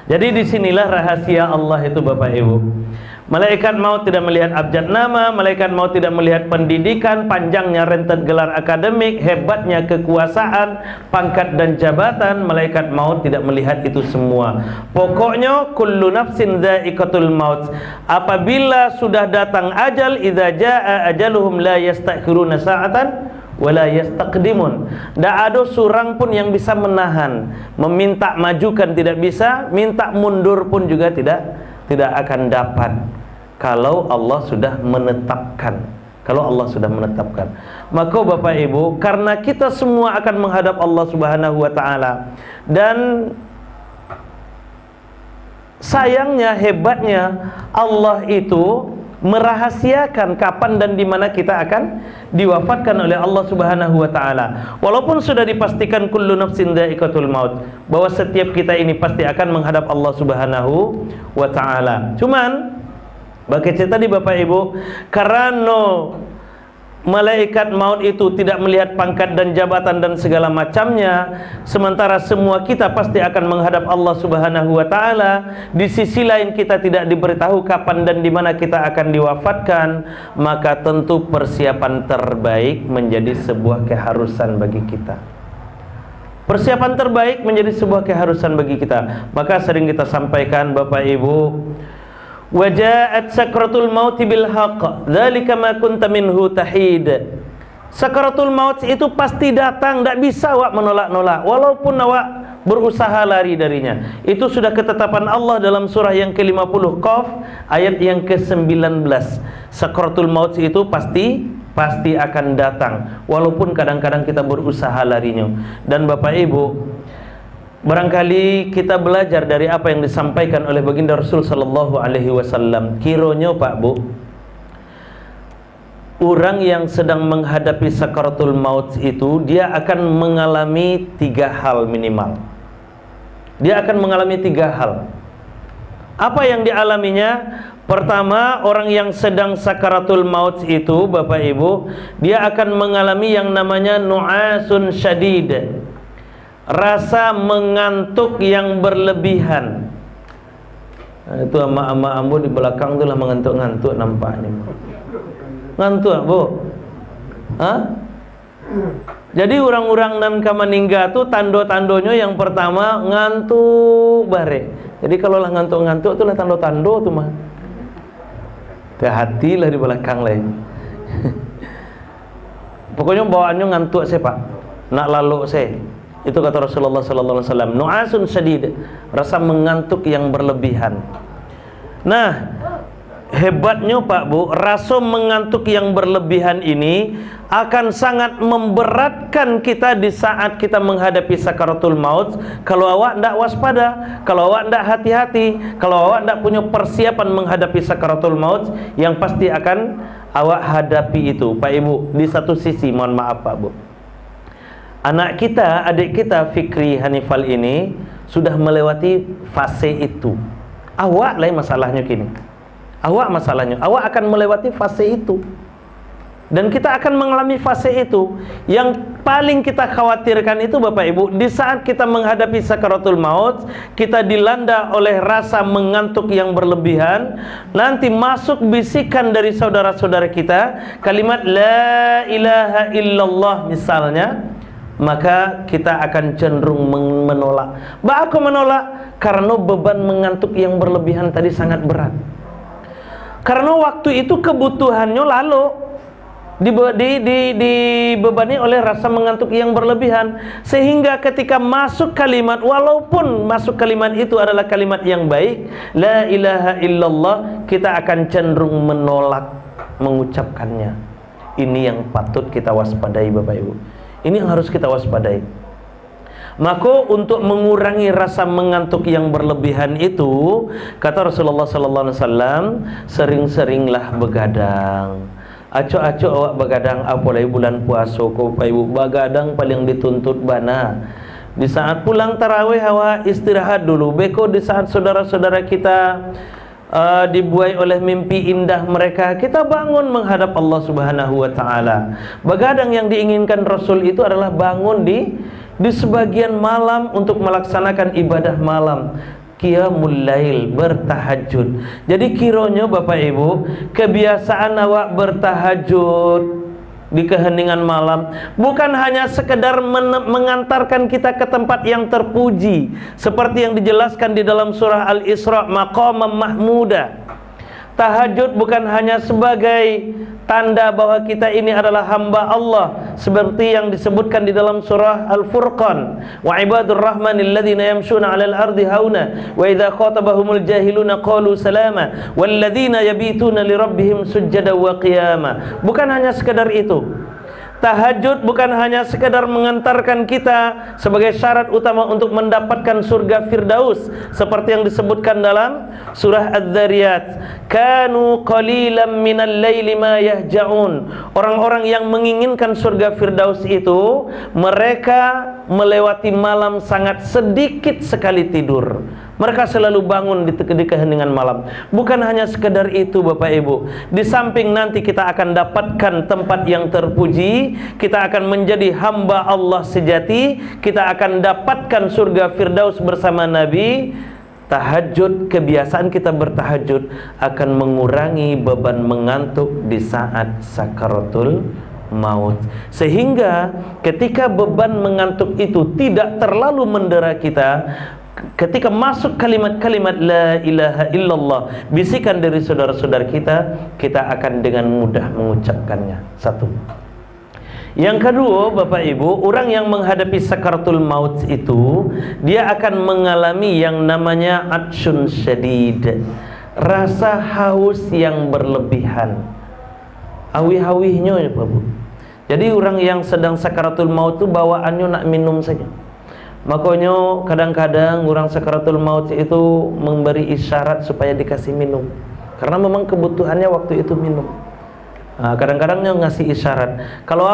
Jadi disinilah rahasia Allah itu Bapak Ibu. Malaikat maut tidak melihat abjad nama, malaikat maut tidak melihat pendidikan, panjangnya rentet gelar akademik, hebatnya kekuasaan, pangkat dan jabatan. Malaikat maut tidak melihat itu semua. Pokoknya kullu nafsin dha'iqatul maut. Apabila sudah datang ajal, idza jaa ajaluhum la yastakhiruna sa'atan wala yastaqdimun. Tak ada seorang pun yang bisa menahan. Meminta majukan tidak bisa, minta mundur pun juga tidak akan dapat. Kalau Allah sudah menetapkan. Kalau Allah sudah menetapkan. Maka Bapak Ibu, karena kita semua akan menghadap Allah Subhanahu wa taala, dan sayangnya, hebatnya, Allah itu merahasiakan kapan dan di mana kita akan diwafatkan oleh Allah Subhanahu wa taala. Walaupun sudah dipastikan kullu nafsin dha'iqatul maut, bahwa setiap kita ini pasti akan menghadap Allah Subhanahu wa taala. Cuman bagi tadi Bapak Ibu, karena malaikat maut itu tidak melihat pangkat dan jabatan dan segala macamnya, sementara semua kita pasti akan menghadap Allah Subhanahu wa taala. Di sisi lain kita tidak diberitahu kapan dan di mana kita akan diwafatkan, maka tentu persiapan terbaik menjadi sebuah keharusan bagi kita. Persiapan terbaik menjadi sebuah keharusan bagi kita. Maka sering kita sampaikan Bapak Ibu, waja'at sakratul mauti bil haqq dzalika ma kunta minhu tahid. Sakratul maut itu pasti datang, tidak bisa awak menolak-nolak walaupun awak berusaha lari darinya. Itu sudah ketetapan Allah dalam surah yang ke-50 Qaf ayat yang ke-19. Sakratul maut itu pasti akan datang walaupun kadang-kadang kita berusaha larinya. Dan Bapak Ibu, barangkali kita belajar dari apa yang disampaikan oleh baginda Rasul sallallahu alaihi wasallam. Kiranya Pak Bu, orang yang sedang menghadapi sakaratul maut itu, dia akan mengalami 3 hal minimal. Dia akan mengalami 3 hal. Apa yang dialaminya? Pertama, orang yang sedang sakaratul maut itu Bapak Ibu, dia akan mengalami yang namanya nu'asun syadid, rasa mengantuk yang berlebihan. Itu ama-ama ambo di belakang itulah mengantuk-ngantuk nampaknya. Ngantuk Bu? Hah? Jadi orang-orang nan kamaningga tu tando-tandonya yang pertama ngantuk bare. Jadi kalau lah ngantuk-ngantuk tu lah tando-tando tu mah. Hati-hatilah di belakang lain. Pokoknya bawaannya ngantuk saya Pak. Nak lalu saya. Itu kata Rasulullah sallallahu alaihi wasallam, nu'asun syadid, rasa mengantuk yang berlebihan. Nah, hebatnya Pak Bu, rasa mengantuk yang berlebihan ini akan sangat memberatkan kita di saat kita menghadapi sakaratul maut. Kalau awak tidak waspada, kalau awak tidak hati-hati, kalau awak tidak punya persiapan menghadapi sakaratul maut, yang pasti akan awak hadapi itu Pak Ibu. Di satu sisi, mohon maaf Pak Bu, anak kita, adik kita Fikri Hanifal ini sudah melewati fase itu. Awak lain masalahnya kini. Awak masalahnya, awak akan melewati fase itu. Dan kita akan mengalami fase itu. Yang paling kita khawatirkan itu Bapak Ibu, di saat kita menghadapi sakaratul maut, kita dilanda oleh rasa mengantuk yang berlebihan. Nanti masuk bisikan dari saudara-saudara kita, kalimat la ilaha illallah misalnya, maka kita akan cenderung menolak. Aku menolak karena beban mengantuk yang berlebihan tadi sangat berat. Karena waktu itu kebutuhannya lalu dibebani oleh rasa mengantuk yang berlebihan, sehingga ketika masuk kalimat, walaupun masuk kalimat itu adalah kalimat yang baik, la ilaha illallah, kita akan cenderung menolak mengucapkannya. Ini yang patut kita waspadai Bapak Ibu. Ini yang harus kita waspadai. Maka untuk mengurangi rasa mengantuk yang berlebihan itu, kata Rasulullah sallallahu alaihi wasallam, sering-seringlah begadang. Acok-acok awak begadang, apalagi bulan puasa kau Bapak Ibu, begadang paling dituntut bana. Di saat pulang tarawih awak istirahat dulu. Beko di saat saudara-saudara kita dibuai oleh mimpi indah mereka, kita bangun menghadap Allah Subhanahu wa taala. Begadang yang diinginkan Rasul itu adalah bangun di sebagian malam untuk melaksanakan ibadah malam. qiyamul lail, bertahajud. Jadi kiranya Bapak Ibu, kebiasaan awak bertahajud di keheningan malam bukan hanya sekedar mengantarkan kita ke tempat yang terpuji seperti yang dijelaskan di dalam surah Al-Isra, maqamam mahmuda. Tahajud bukan hanya sebagai tanda bahwa kita ini adalah hamba Allah seperti yang disebutkan di dalam surah Al-Furqan, wa ibadur rahmanil ladzina yamshuna 'alal ardi hauna wa idza khatabahumul jahiluna qalu salama wal ladzina yabituna li rabbihim sujada wa qiyama. Bukan hanya sekedar itu. Tahajud bukan hanya sekedar mengantarkan kita sebagai syarat utama untuk mendapatkan surga Firdaus seperti yang disebutkan dalam surah Adz-Dzariyat, kanu qalilan minal laili ma yahja'un. Orang-orang yang menginginkan surga Firdaus itu mereka melewati malam sangat sedikit sekali tidur. Mereka selalu bangun di keheningan malam. Bukan hanya sekedar itu Bapak Ibu. Di samping nanti kita akan dapatkan tempat yang terpuji, kita akan menjadi hamba Allah sejati, kita akan dapatkan surga Firdaus bersama Nabi. Tahajud, kebiasaan kita bertahajud akan mengurangi beban mengantuk di saat sakaratul maut. Sehingga ketika beban mengantuk itu tidak terlalu mendera kita, ketika masuk kalimat-kalimat la ilaha illallah bisikan dari saudara-saudara kita, kita akan dengan mudah mengucapkannya. Satu. Yang kedua Bapak Ibu, orang yang menghadapi sakaratul maut itu dia akan mengalami yang namanya atsyun syadid, rasa haus yang berlebihan, awih-awihnya ya Bapak Ibu. Jadi orang yang sedang sakaratul maut itu bawaannya nak minum saja. Makanya kadang-kadang orang sakaratul maut itu memberi isyarat supaya dikasih minum, karena memang kebutuhannya waktu itu minum. Kadang-kadangnya ngasih isyarat. Kalau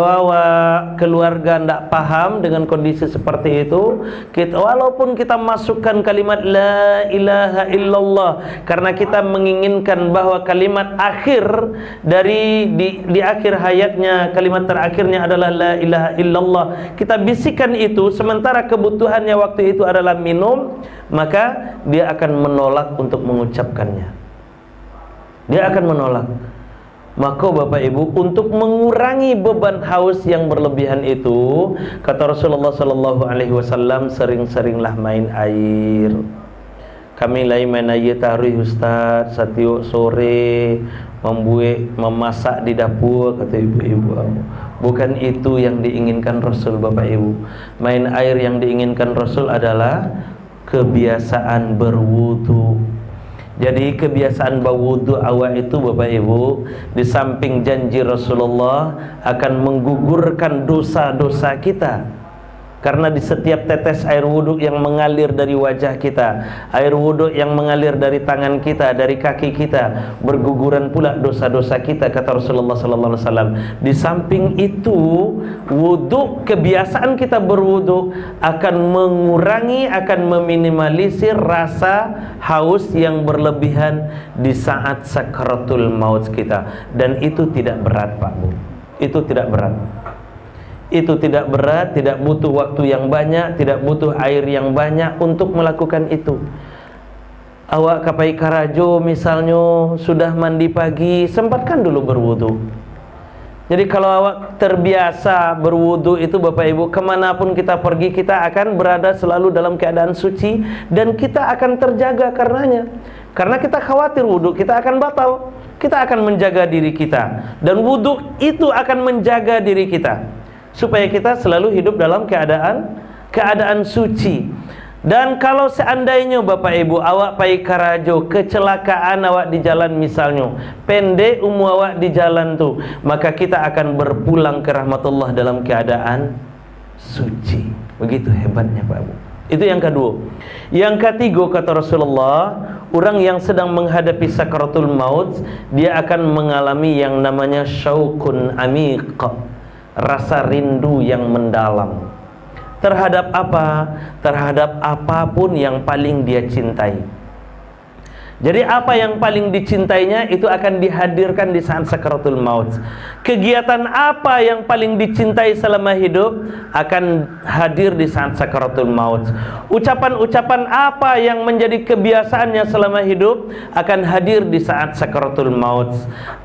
awak keluarga tidak paham dengan kondisi seperti itu, walaupun kita masukkan kalimat la ilaha illallah karena kita menginginkan bahwa kalimat akhir dari di akhir hayatnya, kalimat terakhirnya adalah la ilaha illallah, kita bisikan itu sementara kebutuhannya waktu itu adalah minum, maka dia akan menolak untuk mengucapkannya. Dia akan menolak. Maka Bapak Ibu, untuk mengurangi beban haus yang berlebihan itu, kata Rasulullah sallallahu alaihi wasallam, sering-seringlah main air. Kami lain main air taruh Ustaz, setiap sore memasak di dapur, kata ibu-ibu. Bukan itu yang diinginkan Rasul Bapak Ibu. Main air yang diinginkan Rasul adalah kebiasaan berwudu. Jadi kebiasaan berwudu awal itu Bapak Ibu, di samping janji Rasulullah akan menggugurkan dosa-dosa kita. Karena di setiap tetes air wudhu yang mengalir dari wajah kita, air wudhu yang mengalir dari tangan kita, dari kaki kita, berguguran pula dosa-dosa kita, kata Rasulullah sallallahu alaihi wasallam. Di samping itu, wudhu, kebiasaan kita berwudhu akan mengurangi, akan meminimalisir rasa haus yang berlebihan di saat sakaratul maut kita. Dan itu tidak berat Pak Bu. Itu tidak berat. Itu tidak berat, tidak butuh waktu yang banyak, tidak butuh air yang banyak untuk melakukan itu. Awak kapai karajo misalnya sudah mandi pagi, sempatkan dulu berwudu. Jadi kalau awak terbiasa berwudu itu Bapak Ibu, kemanapun kita pergi kita akan berada selalu dalam keadaan suci, dan kita akan terjaga karenanya. Karena kita khawatir wudu kita akan batal, kita akan menjaga diri kita, dan wudu itu akan menjaga diri kita supaya kita selalu hidup dalam keadaan suci. Dan kalau seandainya Bapak Ibu awak pai karajo, kecelakaan awak di jalan misalnya, pendek umur awak di jalan tu, maka kita akan berpulang ke rahmatullah dalam keadaan suci. Begitu hebatnya Pak Ibu. Itu yang kedua. Yang ketiga kata Rasulullah, orang yang sedang menghadapi sakaratul maut, dia akan mengalami yang namanya syauqun amiq, rasa rindu yang mendalam. Terhadap apa? Terhadap apapun yang paling dia cintai. Jadi apa yang paling dicintainya itu akan dihadirkan di saat sakaratul maut. Kegiatan apa yang paling dicintai selama hidup akan hadir di saat sakaratul maut. Ucapan-ucapan apa yang menjadi kebiasaannya selama hidup akan hadir di saat sakaratul maut.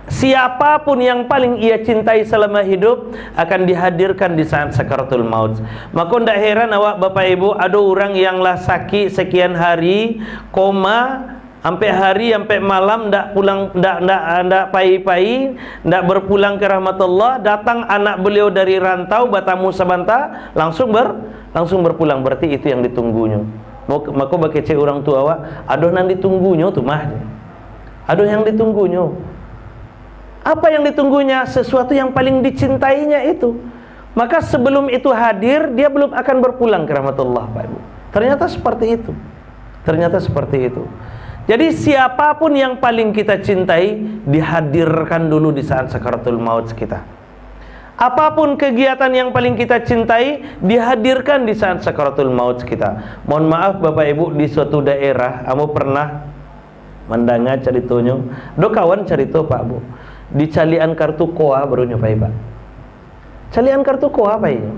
Siapapun yang paling ia cintai selama hidup akan dihadirkan di saat sakaratul maut. Maka tidak heran awak Bapak Ibu, ada orang yang lah sakit sekian hari, koma, sampai hari, sampai malam, ndak pulang, ndak pai-pai, ndak berpulang ke rahmatullah. Datang anak beliau dari rantau, batamu sabanta, langsung berpulang. Berarti itu yang ditunggunya. Maka bagi cek orang tua awak, aduh nan ditunggunya tuh mah. Aduh yang ditunggunya. Apa yang ditunggunya? Sesuatu yang paling dicintainya itu. Maka sebelum itu hadir, dia belum akan berpulang ke rahmatullah, Pak Ibu. Ternyata seperti itu. Ternyata seperti itu. Jadi siapapun yang paling kita cintai dihadirkan dulu di saat sakaratul maut kita. Apapun kegiatan yang paling kita cintai dihadirkan di saat sakaratul maut kita. Mohon maaf Bapak Ibu, di suatu daerah kamu pernah mendengar ceritanya, do kawan cerita Pak Bu, di calian kartu koa baru nyobai Pak. Calian kartu koa Pak ini.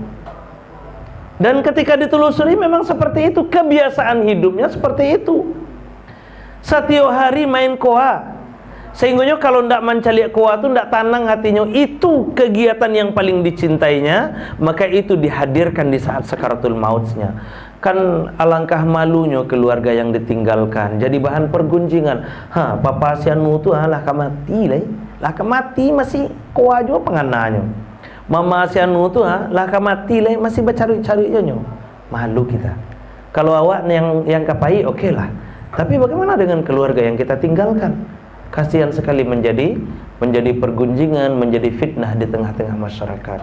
Dan ketika ditelusuri memang seperti itu, kebiasaan hidupnya seperti itu. Setiap hari main koa, sehingga kalau ndak mencari koa tu ndak tenang hatinya. Itu kegiatan yang paling dicintainya, maka itu dihadirkan di saat sakaratul mautnya. Kan alangkah malunya keluarga yang ditinggalkan, jadi bahan pergunjingan. Papa sianmu tu lah kamati lah kamati masih koa juga pengananya. Mama sianmu tu lah kamati masih bercari-cari nyo. Malu kita. Kalau awak yang kapai oke lah. Tapi bagaimana dengan keluarga yang kita tinggalkan? Kasihan sekali menjadi pergunjingan, menjadi fitnah di tengah-tengah masyarakat.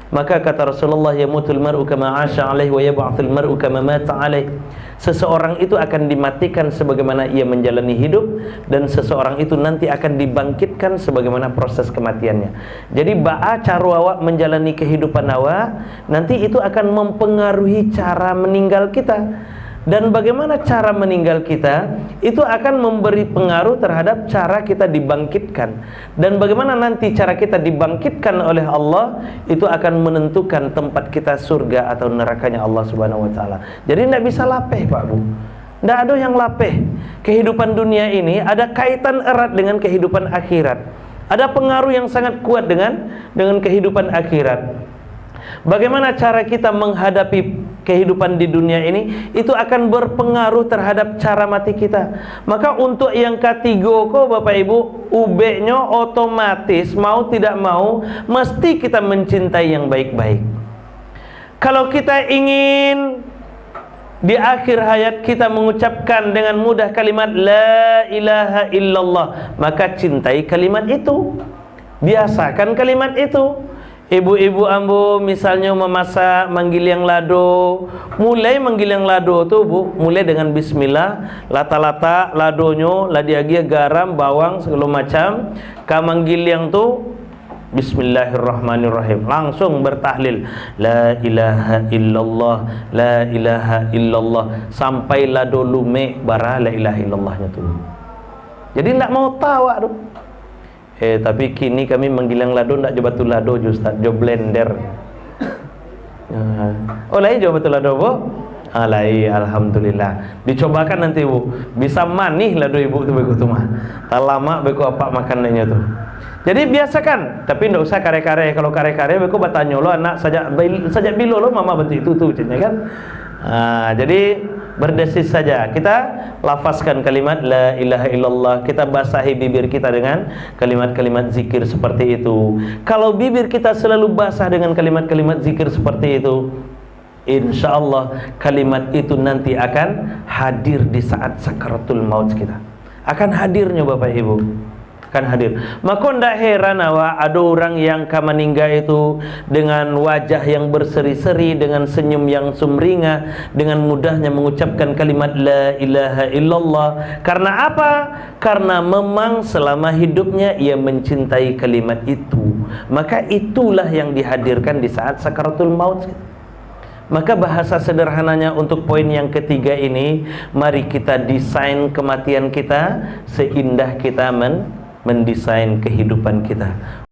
Maka kata Rasulullah, yamutul mar'u kama 'asha 'alaihi wa yab'atsul mar'u kama mata 'alaihi. Seseorang itu akan dimatikan sebagaimana ia menjalani hidup, dan seseorang itu nanti akan dibangkitkan sebagaimana proses kematiannya. Jadi ba'a cara awak menjalani kehidupan awak, nanti itu akan mempengaruhi cara meninggal kita. Dan bagaimana cara meninggal kita itu akan memberi pengaruh terhadap cara kita dibangkitkan. Dan bagaimana nanti cara kita dibangkitkan oleh Allah itu akan menentukan tempat kita surga atau nerakanya Allah Subhanahu wa taala. Jadi tidak bisa lapeh Pak Bu. Tidak ada yang lapeh. Kehidupan dunia ini ada kaitan erat dengan kehidupan akhirat. Ada pengaruh yang sangat kuat dengan kehidupan akhirat. Bagaimana cara kita menghadapi kehidupan di dunia ini, itu akan berpengaruh terhadap cara mati kita. Maka untuk yang ketiga kok Bapak Ibu, ubeknya otomatis mau tidak mau mesti kita mencintai yang baik-baik. Kalau kita ingin di akhir hayat kita mengucapkan dengan mudah kalimat la ilaha illallah, maka cintai kalimat itu, biasakan kalimat itu. Ibu-ibu ambo misalnya memasak manggil yang lado, mulai manggil yang lado tuh Bu, mulai dengan bismillah, lata-lata ladonyo, ladiagia garam, bawang segala macam, ka manggil yang tuh bismillahirrahmanirrahim, langsung bertahlil la ilaha illallah, la ilaha illallah, sampai lado lume bara la ilaha illallahnya tuh. Jadi tidak mau tawa tuh. Tapi kini kami menggilang lado ndak coba tu lado Ustaz, jo blender. Oh lain coba tu lado Bu. Lain alhamdulillah. Dicobakan nanti Bu. Bisa manih lado Ibu tu begitu mah. Tak lama beku apa makanannya tu. Jadi biasakan, tapi ndak usah kare-kare. Kalau kare-kare beku bertanya lo anak sajak bilo lo mama bentuk itu tuh kan. Jadi berdesis saja, kita lafazkan kalimat la ilaha illallah, kita basahi bibir kita dengan kalimat-kalimat zikir seperti itu. Kalau bibir kita selalu basah dengan kalimat-kalimat zikir seperti itu, insya Allah kalimat itu nanti akan hadir di saat sakaratul maut kita. Akan hadirnya Bapak Ibu, akan hadir. Maka ndak heran awak ada orang yang meninggal itu dengan wajah yang berseri-seri, dengan senyum yang sumringah, dengan mudahnya mengucapkan kalimat la ilaha illallah. Karena apa? Karena memang selama hidupnya ia mencintai kalimat itu. Maka itulah yang dihadirkan di saat sakaratul maut. Maka bahasa sederhananya untuk poin yang ketiga ini, mari kita desain kematian kita seindah kita mendesain kehidupan kita.